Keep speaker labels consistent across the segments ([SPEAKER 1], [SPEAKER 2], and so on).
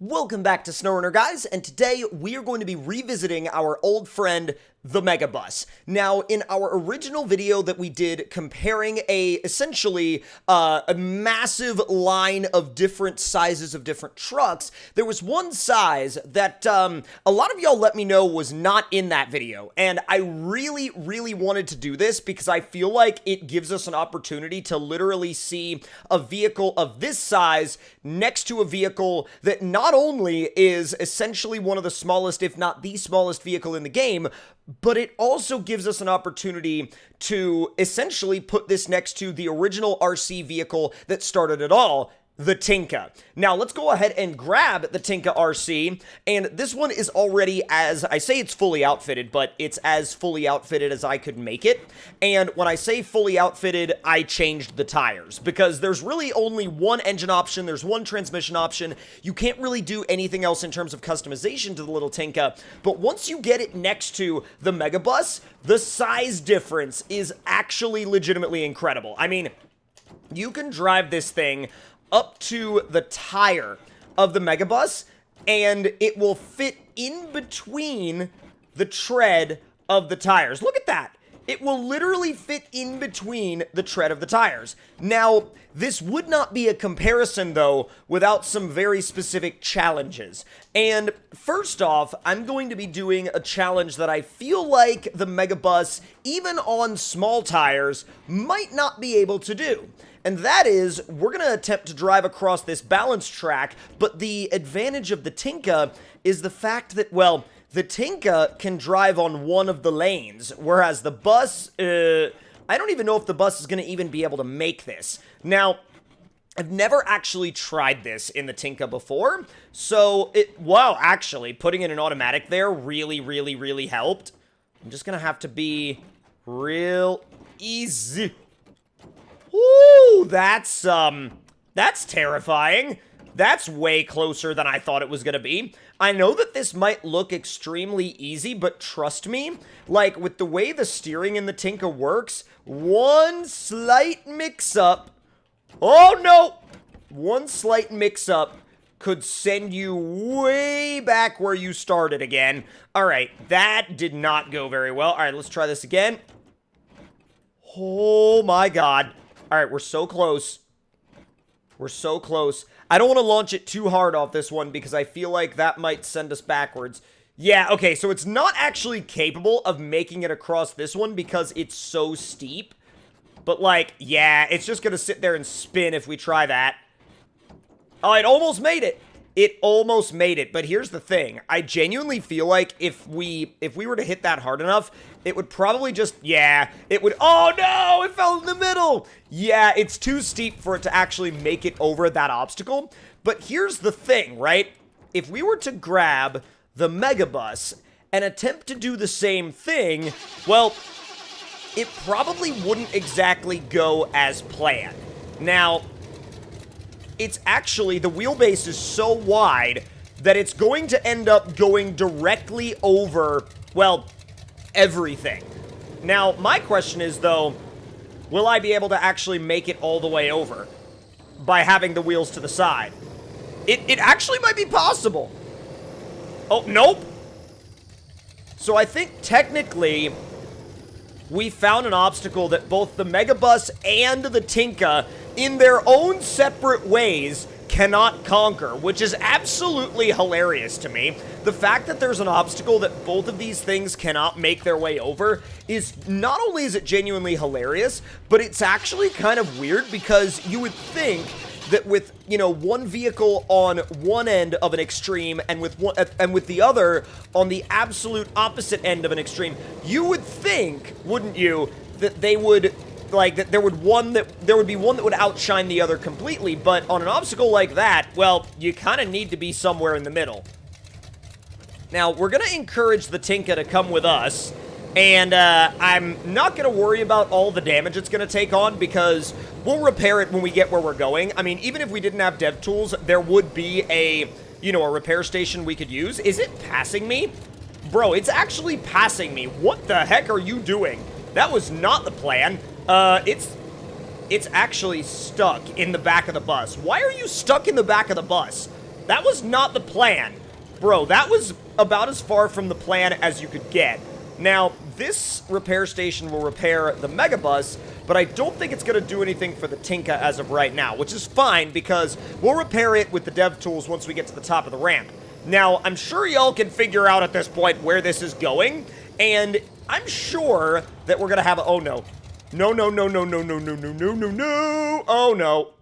[SPEAKER 1] Welcome back to SnowRunner, guys, and today we are going to be revisiting our old friend, the Megabus. Now, in our original video that we did comparing essentially a massive line of different sizes of different trucks, there was one size that a lot of y'all let me know was not in that video, and I really wanted to do this because I feel like it gives us an opportunity to literally see a vehicle of this size next to a vehicle that not only is essentially one of the smallest, if not the smallest vehicle in the game, but it also gives us an opportunity to essentially put this next to the original RC vehicle that started it all, the Tinka. Now, let's go ahead and grab the Tinka RC, and this one is already, as I say, it's fully outfitted, but it's as fully outfitted as I could make it. And when I say fully outfitted, I changed the tires, because there's really only one engine option, there's one transmission option. You can't really do anything else in terms of customization to the little Tinka, but once you get it next to the Megabus, the size difference is actually legitimately incredible. I mean, you can drive this thing up to the tire of the Megabus, and it will fit in between the tread of the tires. Look at that. It will literally fit in between the tread of the tires. Now, this would not be a comparison, though, without some very specific challenges. And first off, I'm going to be doing a challenge that I feel like the Megabus, even on small tires, might not be able to do. And that is, we're going to attempt to drive across this balance track, but the advantage of the Tinka is the fact that, well, the Tinka can drive on one of the lanes, whereas the bus, I don't even know if the bus is going to even be able to make this. Now, I've never actually tried this in the Tinka before, so wow, actually, putting in an automatic there really helped. I'm just going to have to be real easy. Ooh, that's terrifying. That's way closer than I thought it was gonna be. I know that this might look extremely easy, but trust me, like, with the way the steering in the Tinka works, one slight mix-up, oh no! One slight mix-up could send you way back where you started again. Alright, that did not go very well. Alright, let's try this again. Oh my god. Alright, we're so close. We're so close. I don't want to launch it too hard off this one because I feel like that might send us backwards. Yeah, okay, so it's not actually capable of making it across this one because it's so steep. But, like, yeah, it's just going to sit there and spin if we try that. Oh, it almost made it. It almost made it, but here's the thing. I genuinely feel like if we were to hit that hard enough, it would probably just, yeah, it would, oh no, it fell in the middle. Yeah, it's too steep for it to actually make it over that obstacle. But here's the thing, right? If we were to grab the Megabus and attempt to do the same thing, well, it probably wouldn't exactly go as planned. Now, it's actually, the wheelbase is so wide that it's going to end up going directly over, well, everything. Now, my question is, though, will I be able to actually make it all the way over by having the wheels to the side? It actually might be possible. Oh, nope. So I think technically we found an obstacle that both the Megabus and the Tinka, in their own separate ways, cannot conquer, which is absolutely hilarious to me. The fact that there's an obstacle that both of these things cannot make their way over is, not only is it genuinely hilarious, but it's actually kind of weird because you would think that with, you know, one vehicle on one end of an extreme and with the other on the absolute opposite end of an extreme, you would think, wouldn't you, that they would, like, that there would be one that would outshine the other completely, but on an obstacle like that, well, you kind of need to be somewhere in the middle. Now, we're going to encourage the Tinka to come with us, and I'm not going to worry about all the damage it's going to take on because we'll repair it when we get where we're going. I mean, even if we didn't have dev tools, there would be a, you know, a repair station we could use. Is it passing me? Bro, it's actually passing me. What the heck are you doing? That was not the plan. It's actually stuck in the back of the bus. Why are you stuck in the back of the bus? That was not the plan. Bro, that was about as far from the plan as you could get. Now, this repair station will repair the Megabus, but I don't think it's going to do anything for the Tinka as of right now, which is fine because we'll repair it with the dev tools once we get to the top of the ramp. Now, I'm sure y'all can figure out at this point where this is going, and I'm sure that we're going to have a... Oh, no. No, no, no, no, no, no, no, no, no, no, no. Oh, no.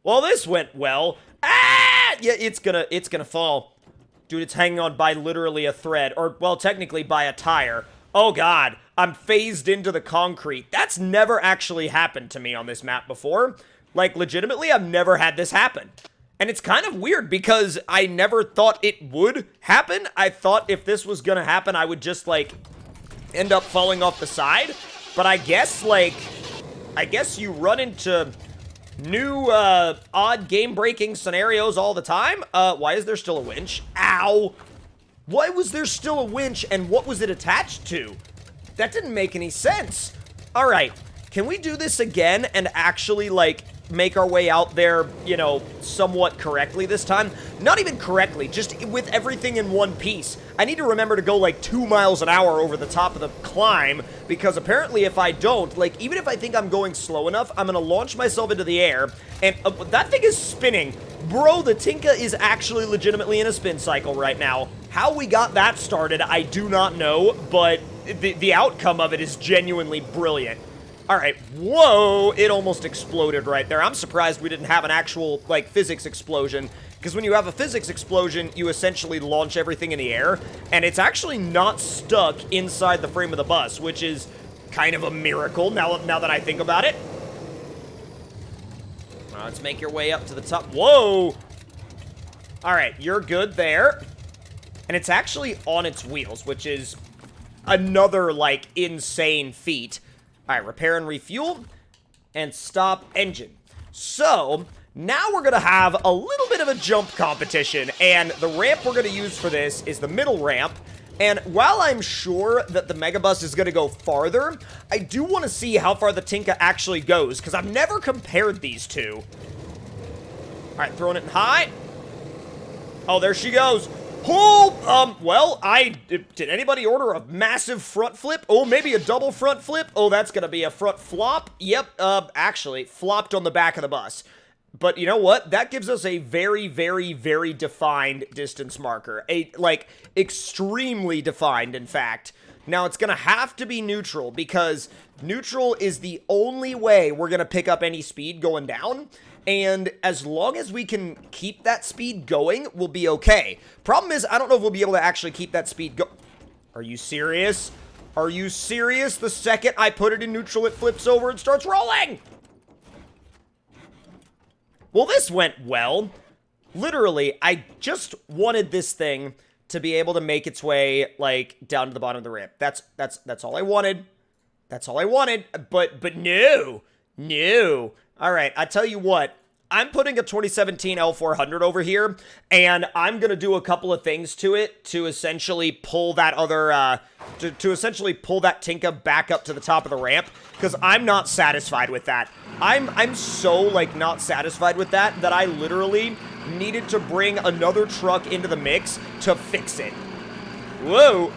[SPEAKER 1] Well, this went well. Ah! Yeah, it's gonna fall. Dude, it's hanging on by literally a thread. Or, well, technically by a tire. Oh, God. I'm phased into the concrete. That's never actually happened to me on this map before. Like, legitimately, I've never had this happen. And it's kind of weird because I never thought it would happen. I thought if this was gonna happen, I would just, like, end up falling off the side. But I guess, like, you run into new, odd game-breaking scenarios all the time. Why is there still a winch? Ow! Why was there still a winch, and what was it attached to? That didn't make any sense. Alright, can we do this again and actually, like, make our way out there, you know, somewhat correctly this time? Not even correctly, just with everything in one piece. I need to remember to go, like, 2 miles an hour over the top of the climb, because apparently if I don't, like, even if I think I'm going slow enough, I'm gonna launch myself into the air, and that thing is spinning. Bro, the Tinka is actually legitimately in a spin cycle right now. How we got that started, I do not know, but the outcome of it is genuinely brilliant. Alright, whoa, it almost exploded right there. I'm surprised we didn't have an actual, like, physics explosion, because when you have a physics explosion, you essentially launch everything in the air, and it's actually not stuck inside the frame of the bus, which is kind of a miracle now that I think about it. Let's make your way up to the top. Whoa! Alright, you're good there. And it's actually on its wheels, which is another, like, insane feat. Alright, repair and refuel, and stop engine. So, now we're going to have a little bit of a jump competition, and the ramp we're going to use for this is the middle ramp. And while I'm sure that the Megabus is going to go farther, I do want to see how far the Tinka actually goes, because I've never compared these two. Alright, throwing it in high. Oh, there she goes. Oh, well, did anybody order a massive front flip? Oh, maybe a double front flip? Oh, that's gonna be a front flop? Yep, actually, flopped on the back of the bus. But you know what? That gives us a very, very, very defined distance marker. Like, extremely defined, in fact. Now, it's gonna have to be neutral, because neutral is the only way we're gonna pick up any speed going down. And as long as we can keep that speed going, we'll be okay. Problem is, I don't know if we'll be able to actually keep that speed go- Are you serious? Are you serious? The second I put it in neutral, it flips over and starts rolling! Well, this went well. Literally, I just wanted this thing to be able to make its way, like, down to the bottom of the ramp. That's all I wanted. That's all I wanted. But no. No. Alright, I tell you what, I'm putting a 2017 L400 over here, and I'm gonna do a couple of things to it to essentially pull that other, to essentially pull that Tinka back up to the top of the ramp, because I'm not satisfied with that. I'm so, like, not satisfied with that I literally needed to bring another truck into the mix to fix it. Whoa.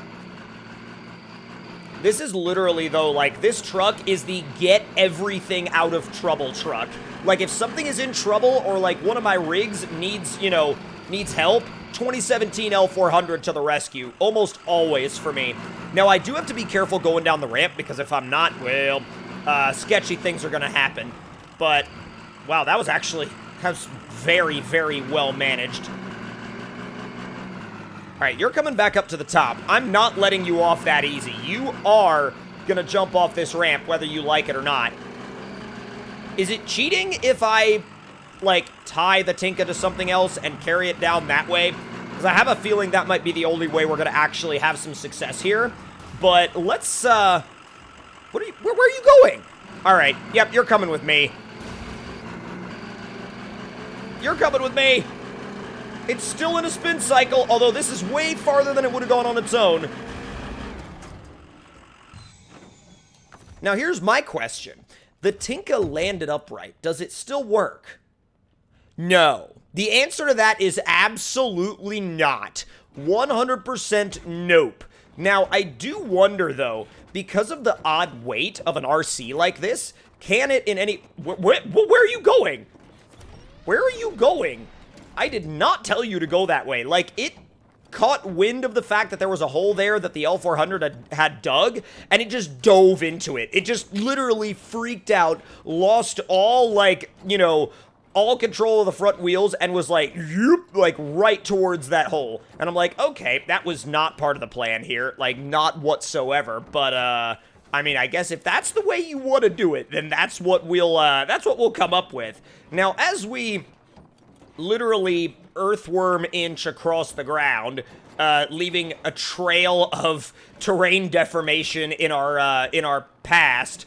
[SPEAKER 1] This is literally, though, like, this truck is the get everything out of trouble truck. Like, if something is in trouble or, like, one of my rigs needs, you know, needs help, 2017 L400 to the rescue. Almost always for me. Now, I do have to be careful going down the ramp, because if I'm not, well, sketchy things are gonna happen. But, wow, that was very, very well managed. Alright, you're coming back up to the top. I'm not letting you off that easy. You are gonna jump off this ramp, whether you like it or not. Is it cheating if I, like, tie the Tinka to something else and carry it down that way? Because I have a feeling that might be the only way we're gonna actually have some success here. But let's, where are you going? Alright, yep, you're coming with me. You're coming with me. It's still in a spin cycle, although this is way farther than it would have gone on its own. Now, here's my question. The Tinka landed upright. Does it still work? No. The answer to that is absolutely not. 100% nope. Now, I do wonder, though, because of the odd weight of an RC like this, can it in any... Where are you going? Where are you going? I did not tell you to go that way. Like, it caught wind of the fact that there was a hole there that the L400 had dug, and it just dove into it. It just literally freaked out, lost all, like, you know, all control of the front wheels, and was like, yoop, like, right towards that hole. And I'm like, okay, that was not part of the plan here. Like, not whatsoever. But, I mean, I guess if that's the way you want to do it, then that's what we'll come up with. Now, as we literally earthworm inch across the ground, leaving a trail of terrain deformation in our past,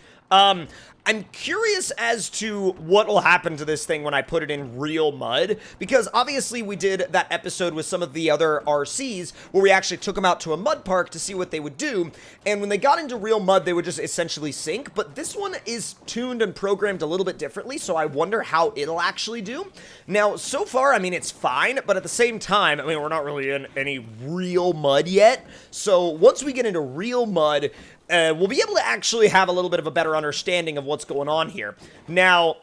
[SPEAKER 1] I'm curious as to what will happen to this thing when I put it in real mud, because obviously we did that episode with some of the other RCs where we actually took them out to a mud park to see what they would do, and when they got into real mud, they would just essentially sink, but this one is tuned and programmed a little bit differently, so I wonder how it'll actually do. Now, so far, I mean, it's fine, but at the same time, I mean, we're not really in any real mud yet, so once we get into real mud, we'll be able to actually have a little bit of a better understanding of what's going on here. Now,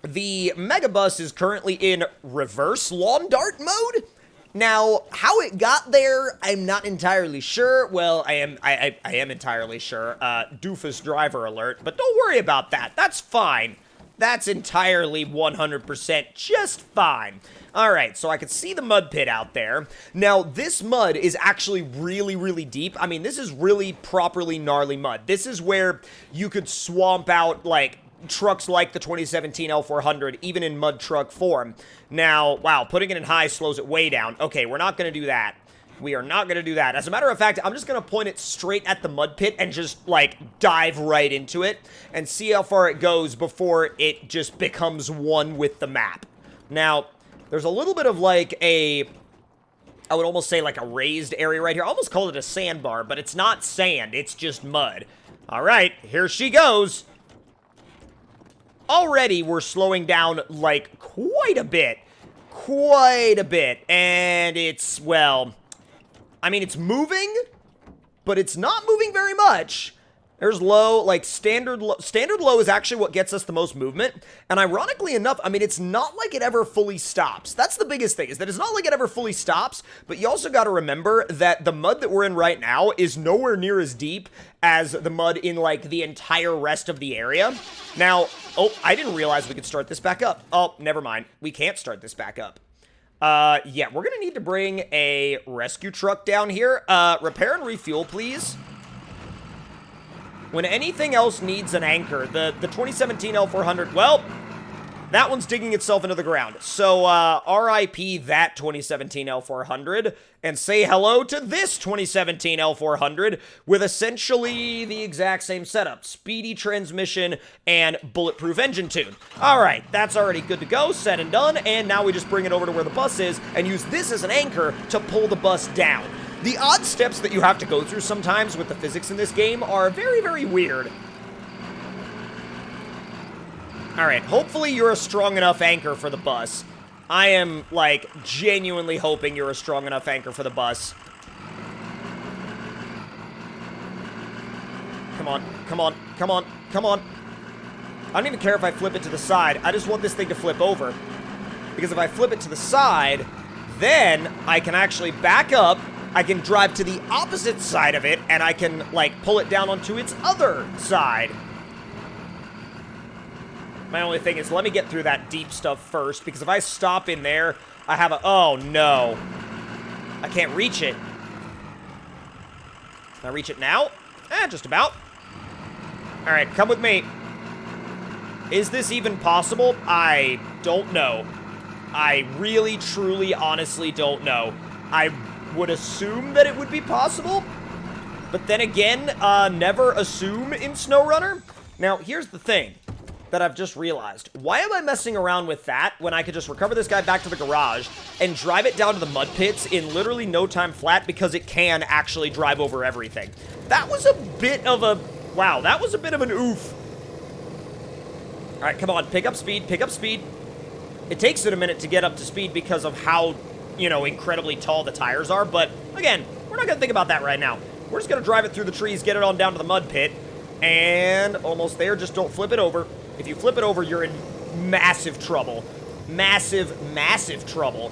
[SPEAKER 1] the Megabus is currently in reverse lawn dart mode. Now, how it got there, I'm not entirely sure. Well, I am entirely sure. Doofus driver alert, but don't worry about that. That's fine. That's entirely 100% just fine. Alright, so I can see the mud pit out there. Now, this mud is actually really, really deep. I mean, this is really properly gnarly mud. This is where you could swamp out, like, trucks like the 2017 L400, even in mud truck form. Now, wow, putting it in high slows it way down. Okay, we're not going to do that. We are not going to do that. As a matter of fact, I'm just going to point it straight at the mud pit and just, like, dive right into it and see how far it goes before it just becomes one with the map. Now, there's a little bit of, like, I would almost say, like, a raised area right here. I almost call it a sandbar, but it's not sand. It's just mud. All right, here she goes. Already, we're slowing down, like, quite a bit. Quite a bit. And it's, well, I mean, it's moving, but it's not moving very much. There's low, like, standard low is actually what gets us the most movement, and ironically enough, I mean, it's not like it ever fully stops. That's the biggest thing, is that it's not like it ever fully stops, but you also gotta remember that the mud that we're in right now is nowhere near as deep as the mud in, like, the entire rest of the area. Now, oh, I didn't realize we could start this back up. Oh, never mind. We can't start this back up. Yeah, we're gonna need to bring a rescue truck down here. Repair and refuel, please. When anything else needs an anchor, the 2017 L400, well, that one's digging itself into the ground. So, RIP that 2017 L400, and say hello to this 2017 L400 with essentially the exact same setup. Speedy transmission and bulletproof engine tune. Alright, that's already good to go, said and done, and now we just bring it over to where the bus is and use this as an anchor to pull the bus down. The odd steps that you have to go through sometimes with the physics in this game are very, very weird. Alright, hopefully you're a strong enough anchor for the bus. I am, like, genuinely hoping you're a strong enough anchor for the bus. Come on, come on, come on, come on. I don't even care if I flip it to the side. I just want this thing to flip over. Because if I flip it to the side, then I can actually back up. I can drive to the opposite side of it, and I can, like, pull it down onto its other side. My only thing is, let me get through that deep stuff first, because if I stop in there, I have a... Oh, no. I can't reach it. Can I reach it now? Just about. Alright, come with me. Is this even possible? I don't know. I really, truly, honestly don't know. I would assume that it would be possible, but then again, never assume in SnowRunner. Now, here's the thing that I've just realized. Why am I messing around with that when I could just recover this guy back to the garage and drive it down to the mud pits in literally no time flat, because it can actually drive over everything? That was a bit of a... Wow, that was a bit of an oof. Alright, come on, pick up speed, pick up speed. It takes it a minute to get up to speed because of how, you know, incredibly tall the tires are, but again, we're not going to think about that right now. We're just going to drive it through the trees, get it on down to the mud pit, and almost there. Just don't flip it over. If you flip it over, you're in massive trouble. Massive, massive trouble.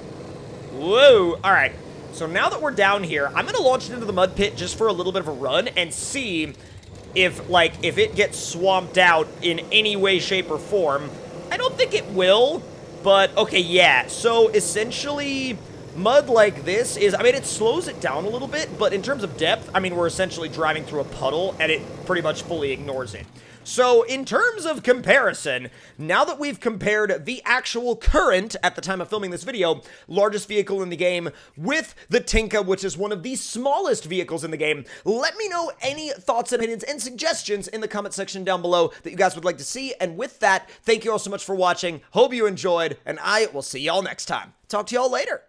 [SPEAKER 1] Whoa. All right. So now that we're down here, I'm going to launch it into the mud pit just for a little bit of a run and see if it gets swamped out in any way, shape, or form. I don't think it will, but okay, yeah. So essentially, mud like this is, I mean, it slows it down a little bit, but in terms of depth, I mean, we're essentially driving through a puddle, and it pretty much fully ignores it. So, in terms of comparison, now that we've compared the actual current, at the time of filming this video, largest vehicle in the game with the Tinka, which is one of the smallest vehicles in the game, let me know any thoughts and opinions and suggestions in the comment section down below that you guys would like to see. And with that, thank you all so much for watching. Hope you enjoyed, and I will see y'all next time. Talk to y'all later.